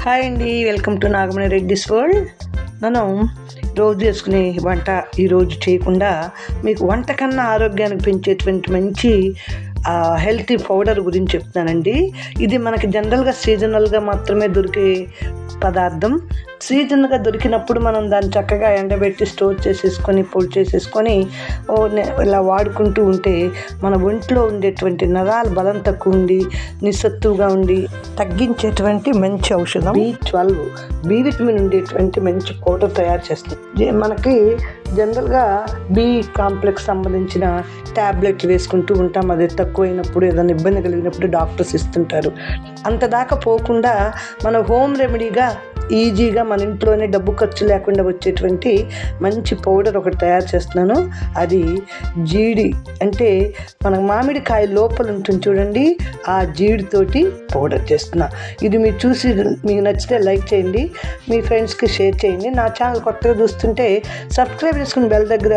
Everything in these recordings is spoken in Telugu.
హాయ్ అండి, welcome to Nagamani Reddy's world. మనం రోజు చేసుకునే వంట ఈరోజు చేయకుండా మీకు వంట కన్నా ఆరోగ్యానికి పెంచేటువంటి మంచి హెల్తీ పౌడర్ గురించి చెప్తానండి. ఇది మనకి జనరల్గా సీజనల్గా మాత్రమే దొరికే పదార్థం. సీజన్గా దొరికినప్పుడు మనం దాన్ని చక్కగా ఎండబెట్టి స్టోర్ చేసేసుకొని పొడి చేసేసుకొని ఇలా వాడుకుంటూ ఉంటే మన ఒంట్లో ఉండేటువంటి నరాల బలం తక్కువ ఉండి నిస్సత్తుగా ఉండి తగ్గించేటువంటి మంచి ఔషధం B12 బి విటమిన్ ఉండేటువంటి మంచి పౌడర్ తయారు చేస్తుంది. మనకి జనరల్గా బి కాంప్లెక్స్ సంబంధించిన ట్యాబ్లెట్లు వేసుకుంటూ ఉంటాం. అది తక్కువైనప్పుడు ఏదైనా ఇబ్బంది కలిగినప్పుడు డాక్టర్స్ ఇస్తుంటారు. అంతదాకా పోకుండా మన హోమ్ రెమెడీగా ఈజీగా మన ఇంట్లోనే డబ్బు ఖర్చు లేకుండా వచ్చేటువంటి మంచి పౌడర్ ఒకటి తయారు చేస్తున్నాను. అది జీడి, అంటే మన మామిడికాయ లోపల ఉంటుంది చూడండి, ఆ జీడితోటి పౌడర్ చేస్తున్నా. ఇది మీరు చూసి మీకు నచ్చితే లైక్ చేయండి, మీ ఫ్రెండ్స్కి షేర్ చేయండి. నా ఛానల్ కొత్తగా చూస్తుంటే సబ్స్క్రైబ్ చేసుకుని బెల్ దగ్గర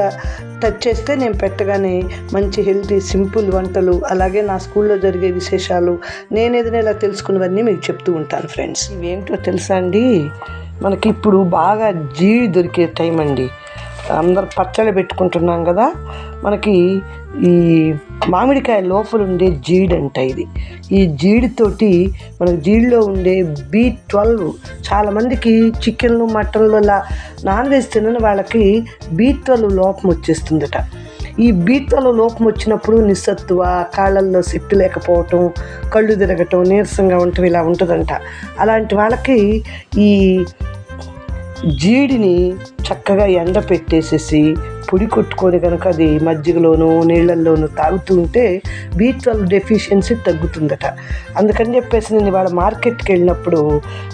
టచ్ చేస్తే నేను పెట్టగానే మంచి హెల్తీ సింపుల్ వంటలు, అలాగే నా స్కూల్లో జరిగే విశేషాలు, నేను ఏదైనా ఇలా తెలుసుకున్నవన్నీ మీకు చెప్తూ ఉంటాను ఫ్రెండ్స్. ఇవేంటో తెలుసా అండి, మనకి ఇప్పుడు బాగా జీడి దొరికే టైం అండి. అందరు పచ్చడి పెట్టుకుంటున్నాం కదా, మనకి ఈ మామిడికాయ లోపల ఉండే జీడి అంట ఇది. ఈ జీడితోటి మనకి జీడిలో ఉండే B12, చాలామందికి చికెన్లు మటన్లు ఇలా నాన్ వెజ్ తినని వాళ్ళకి B12 లోపం వచ్చేస్తుందట. ఈ B12 లోపం వచ్చినప్పుడు నిస్సత్తువ, కాళ్ళల్లో శక్తి లేకపోవటం, కళ్ళు తిరగటం, నీరసంగా ఉండటం ఇలా ఉంటుందంట. అలాంటి వాళ్ళకి ఈ జీడిని చక్కగా ఎండ పెట్టేసేసి పొడి కొట్టుకొని కనుక అది మజ్జిగలోనూ నీళ్ళల్లోనూ తాగుతూ ఉంటే B12 డెఫిషియన్సీ తగ్గుతుందట. అందుకని చెప్పేసి నేను వాళ్ళ మార్కెట్కి వెళ్ళినప్పుడు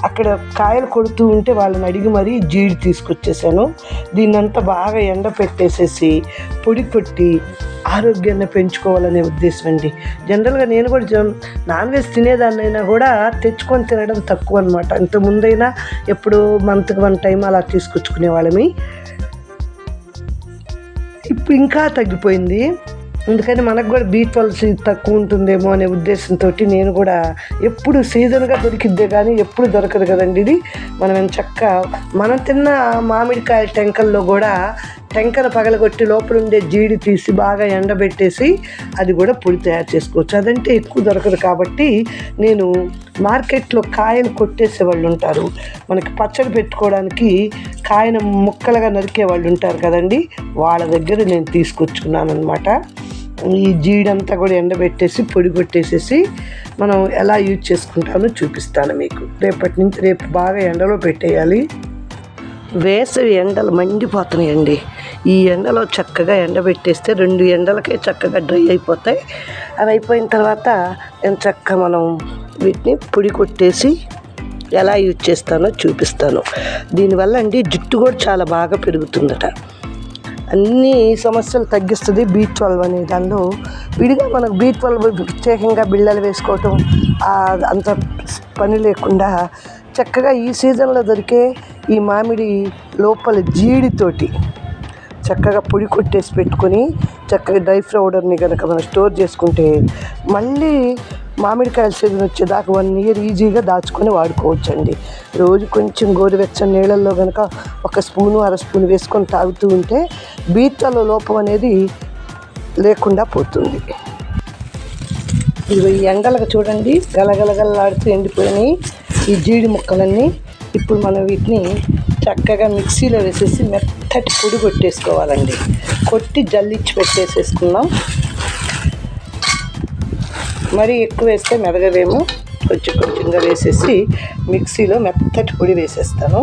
అక్కడ కాయలు కొడుతూ ఉంటే వాళ్ళని అడిగి మరీ జీడి తీసుకొచ్చేసాను. దీన్నంతా బాగా ఎండ పెట్టేసేసి పొడి కొట్టి ఆరోగ్యాన్ని పెంచుకోవాలనే ఉద్దేశం అండి. జనరల్గా నేను కూడా నాన్ వెజ్ తినేదాన్నైనా కూడా తెచ్చుకొని తినడం తక్కువ అనమాట. ఇంతకుముందైనా ఎప్పుడు మంత్కి 1 టైం అలా తీసుకొచ్చుకునే వాళ్ళమి. ఇప్పుడు ఇంకా తగ్గిపోయింది. అందుకని మనకు కూడా B12 తక్కువ ఉంటుందేమో అనే ఉద్దేశంతో నేను కూడా ఎప్పుడు సీజన్గా దొరికిద్దే కానీ ఎప్పుడు దొరకదు కదండి ఇది. మనం మనం తిన్న మామిడికాయ టెంకల్లో కూడా టెంకను పగలగొట్టి లోపల ఉండే జీడి తీసి బాగా ఎండబెట్టేసి అది కూడా పొడి తయారు చేసుకోవచ్చు. అదంటే ఎక్కువ దొరకదు కాబట్టి నేను మార్కెట్లో కాయలు కొట్టేసే వాళ్ళు ఉంటారు, మనకి పచ్చడి పెట్టుకోవడానికి కాయను ముక్కలుగా నరికే వాళ్ళు ఉంటారు కదండి, వాళ్ళ దగ్గర నేను తీసుకొచ్చుకున్నాను అనమాట. ఈ జీడంతా కూడా ఎండబెట్టేసి పొడి కొట్టేసేసి మనం ఎలా యూజ్ చేసుకుంటానో చూపిస్తాను మీకు. రేపు బాగా ఎండలో పెట్టేయాలి. వేసవి ఎండలు మండిపోతున్నాయండి. ఈ ఎండలో చక్కగా ఎండబెట్టేస్తే 2 ఎండలకే చక్కగా డ్రై అయిపోతాయి. అవి అయిపోయిన తర్వాత చక్కగా మనం వీటిని పొడి కొట్టేసి ఎలా యూజ్ చేస్తానో చూపిస్తాను. దీనివల్ల అండి జుట్టు కూడా చాలా బాగా పెరుగుతుందట. అన్ని సమస్యలు తగ్గిస్తుంది B12 అనే దానిలో. విడిగా మనకు B12 ప్రత్యేకంగా బిళ్ళలు వేసుకోవటం అంత పని లేకుండా చక్కగా ఈ సీజన్లో దొరికే ఈ మామిడి లోపల జీడితోటి చక్కగా పొడి కొట్టేసి పెట్టుకొని చక్కగా డ్రై పౌడర్ని కనుక మనం స్టోర్ చేసుకుంటే మళ్ళీ మామిడికాయల సీజన్ వచ్చేదాకా 1 ఇయర్ ఈజీగా దాచుకొని వాడుకోవచ్చండి. రోజు కొంచెం గోరువెచ్చని నీళ్ళల్లో కనుక 1 స్పూను 1/2 స్పూన్ వేసుకొని తాగుతూ ఉంటే B12 లోపం అనేది లేకుండా పోతుంది. ఇవి ఈ ఎండలకు చూడండి గలగలగలాడుతూ ఎండిపోయినాయి ఈ జీడి ముక్కలన్నీ. ఇప్పుడు మనం వీటిని చక్కగా మిక్సీలో వేసేసి మెత్తటి పొడి కొట్టేసుకోవాలండి. కొట్టి జల్లించి పెట్టేసేసుకుందాం. మరీ ఎక్కువ వేస్తే మెదగవేమో, కొంచెంగా వేసేసి మిక్సీలో మెత్తటి పొడి వేసేస్తాను.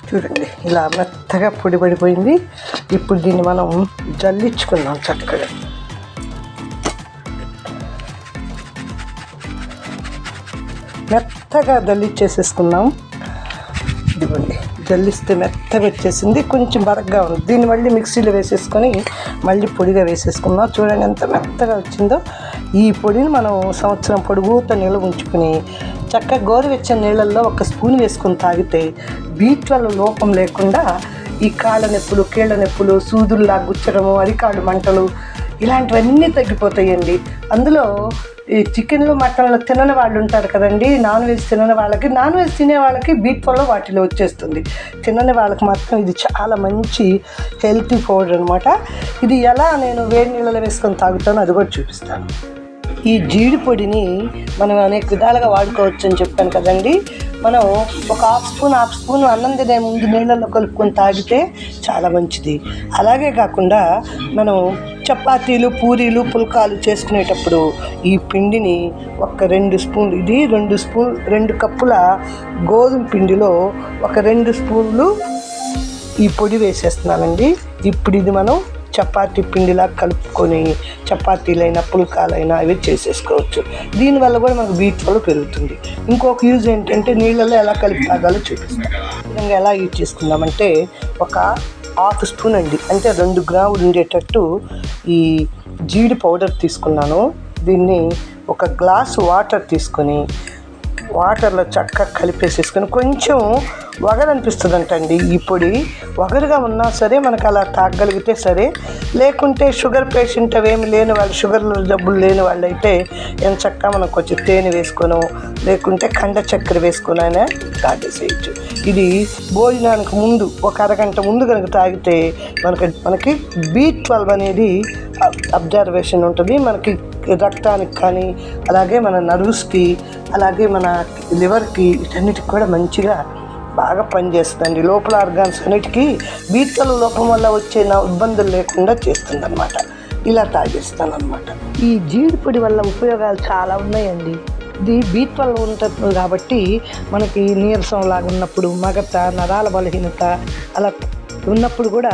చూడండి ఇలా మెత్తగా పొడి పడిపోయింది. ఇప్పుడు దీన్ని మనం జల్లించుకుందాం. చక్కగా మెత్తగా జల్లించేసేసుకుందాం. ఇదిగోండి జల్లిస్తే మెత్తగా వచ్చేసింది. కొంచెం బరగ్గా ఉంది. దీన్ని మళ్ళీ మిక్సీలో వేసేసుకొని మళ్ళీ పొడిగా వేసేసుకుందాం. చూడండి ఎంత మెత్తగా వచ్చిందో. ఈ పొడిని మనం సంవత్సరం పొడుగుతో నిల్వ ఉంచుకుని చక్కగా గోరువెచ్చని నీళ్ళల్లో 1 స్పూన్ వేసుకొని తాగితే B12 లోపం లేకుండా ఈ కాళ్ళ నొప్పులు, కీళ్ళ నొప్పులు, సూదుల్లా గుచ్చడము, అరికాళ్ళు మంటలు ఇలాంటివన్నీ తగ్గిపోతాయండి. అందులో ఈ చికెన్లు మటన్లు తినని వాళ్ళు ఉంటారు కదండి, నాన్ వెజ్ తినని వాళ్ళకి, నాన్ వెజ్ తినే వాళ్ళకి B12 వాటిలో వచ్చేస్తుంది. తినని వాళ్ళకి మాత్రం ఇది చాలా మంచి హెల్తీ పౌడర్ అనమాట. ఇది ఎలా నేను వేడి నీళ్ళలో వేసుకొని తాగుతానో అది కూడా చూపిస్తాను. ఈ జీడి పొడిని మనం అనేక విధాలుగా వాడుకోవచ్చు అని చెప్పాను కదండి. మనం ఒక హాఫ్ స్పూన్ అన్నం తినే ముందు నీళ్ళల్లో కలుపుకొని తాగితే చాలా మంచిది. అలాగే కాకుండా మనం చపాతీలు, పూరీలు, పుల్కాలు చేసుకునేటప్పుడు ఈ పిండిని ఒక 2 స్పూన్లు, ఇది 2 కప్పుల గోధుమ పిండిలో ఒక 2 స్పూన్లు ఈ పొడి వేసేస్తున్నానండి. ఇప్పుడు ఇది మనం చపాతీ పిండిలా కలుపుకొని చపాతీలైనా పుల్కాలైనా అవి చేసేసుకోవచ్చు. దీనివల్ల కూడా మనకు B12 పెరుగుతుంది. ఇంకొక యూజ్ ఏంటంటే నీళ్ళలో ఎలా కలిపి తాగాలో చూపిస్తాను. విధంగా ఎలా యూజ్ చేసుకుందామంటే ఒక హాఫ్ స్పూన్ అండి, అంటే 2 గ్రాములు ఉండేటట్టు ఈ జీడి పౌడర్ తీసుకున్నాను. దీన్ని ఒక గ్లాసు వాటర్ తీసుకొని వాటర్లో చక్కగా కలిపేసేసుకొని, కొంచెం వగరనిపిస్తుంది అంటండి ఈ పొడి. వగరుగా ఉన్నా సరే మనకు అలా తాగగలిగితే సరే, లేకుంటే షుగర్ పేషెంట్ అవేమి లేని వాళ్ళు, షుగర్ జబ్బులు లేని వాళ్ళు అయితే ఎంత చక్కగా మనం కొంచెం తేనె వేసుకొని, లేకుంటే కండ చక్కెర వేసుకొని అయినా తాగేసేయచ్చు. ఇది భోజనానికి ముందు ఒక అరగంట ముందు కనుక తాగితే మనకి B12 అనేది అబ్జర్వేషన్ ఉంటుంది. మనకి రక్తానికి కానీ, అలాగే మన నర్వ్స్కి, అలాగే మన లివర్కి, వీటన్నిటికి కూడా మంచిగా బాగా పనిచేస్తుందండి. లోపల ఆర్గాన్స్ అన్నిటికీ B12 లోపం వల్ల వచ్చే ఇబ్బందులు లేకుండా చేస్తుంది అనమాట. ఇలా తాగేస్తాను అనమాట. ఈ జీడిపొడి వల్ల ఉపయోగాలు చాలా ఉన్నాయండి. ఇది B12 ఉంటుంది కాబట్టి మనకి నీరసం లాగా ఉన్నప్పుడు, మగత, నరాల బలహీనత అలా ఉన్నప్పుడు కూడా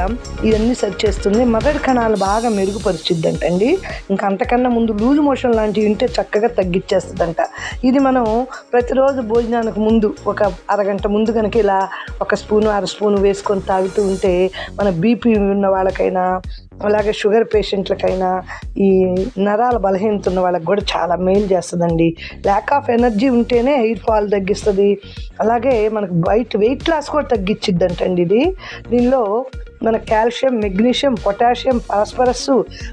ఇవన్నీ సెట్ చేస్తుంది. మెదడు కణాలు బాగా మెరుగుపరిచిద్దంటండి. ఇంకా అంతకన్నా ముందు లూజ్ మోషన్ లాంటివి ఉంటే చక్కగా తగ్గించేస్తుందంట. ఇది మనం ప్రతిరోజు భోజనానికి ముందు ఒక అరగంట ముందు కనుక ఇలా 1 స్పూను 1/2 స్పూను వేసుకొని తాగుతూ ఉంటే మన BP ఉన్న వాళ్ళకైనా, అలాగే షుగర్ పేషెంట్లకైనా, ఈ నరాల బలహీనత ఉన్న వాళ్ళకి కూడా చాలా మేలు చేస్తుందండి. ల్యాక్ ఆఫ్ ఎనర్జీ ఉంటేనే హెయిర్ ఫాల్ తగ్గిస్తుంది. అలాగే మనకు వెయిట్ లాస్ కూడా తగ్గించిద్దంటండి ఇది. దీనిలో మన కాల్షియం, మెగ్నీషియం, పొటాషియం, ఫాస్ఫరస్,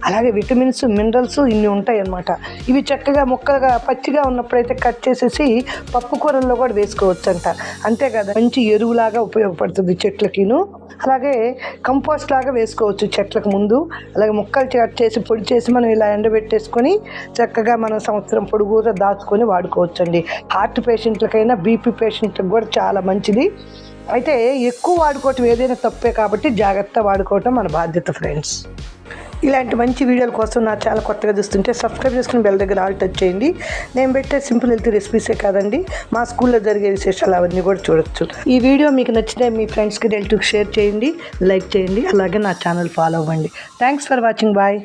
అలాగే విటమిన్స్, మినరల్స్ ఇన్ని ఉంటాయి అన్నమాట. ఇవి చక్కగా ముక్కలుగా పచ్చిగా ఉన్నప్పుడైతే కట్ చేసేసి పప్పు కూరల్లో కూడా వేసుకోవచ్చు అంట. అంతే కదా, మంచి ఎరువులాగా ఉపయోగపడుతుంది చెట్లకిను. అలాగే కంపోస్ట్ లాగా వేసుకోవచ్చు చెట్లకు ముందు. అలాగే ముక్కలు కట్ చేసి పొడి చేసి మనం ఇలా ఎండబెట్టేసుకొని చక్కగా మనం సంవత్సరం పొడుగుగా దాచుకొని వాడుకోవచ్చు అండి. హార్ట్ పేషెంట్లకైనా, BP పేషెంట్లకు కూడా చాలా మంచిది. అయితే ఎక్కువ వాడుకోవటం ఏదైనా తప్పే కాబట్టి జాగ్రత్త వాడుకోవటం మన బాధ్యత ఫ్రెండ్స్. ఇలాంటి మంచి వీడియోల కోసం నా ఛానల్ కొత్తగా చూస్తుంటే సబ్స్క్రైబ్ చేసుకుని బెల్ దగ్గర ఆల్ టచ్ చేయండి. నేను పెట్టే సింపుల్ హెల్తీ రెసిపీసే కాదండి, మా స్కూల్లో జరిగే విశేషాలు అవన్నీ కూడా చూడొచ్చు. ఈ వీడియో మీకు నచ్చితే మీ ఫ్రెండ్స్కి రిలేటివ్కి షేర్ చేయండి, లైక్ చేయండి, అలాగే నా ఛానల్ ఫాలో అవ్వండి. Thanks for watching. బాయ్.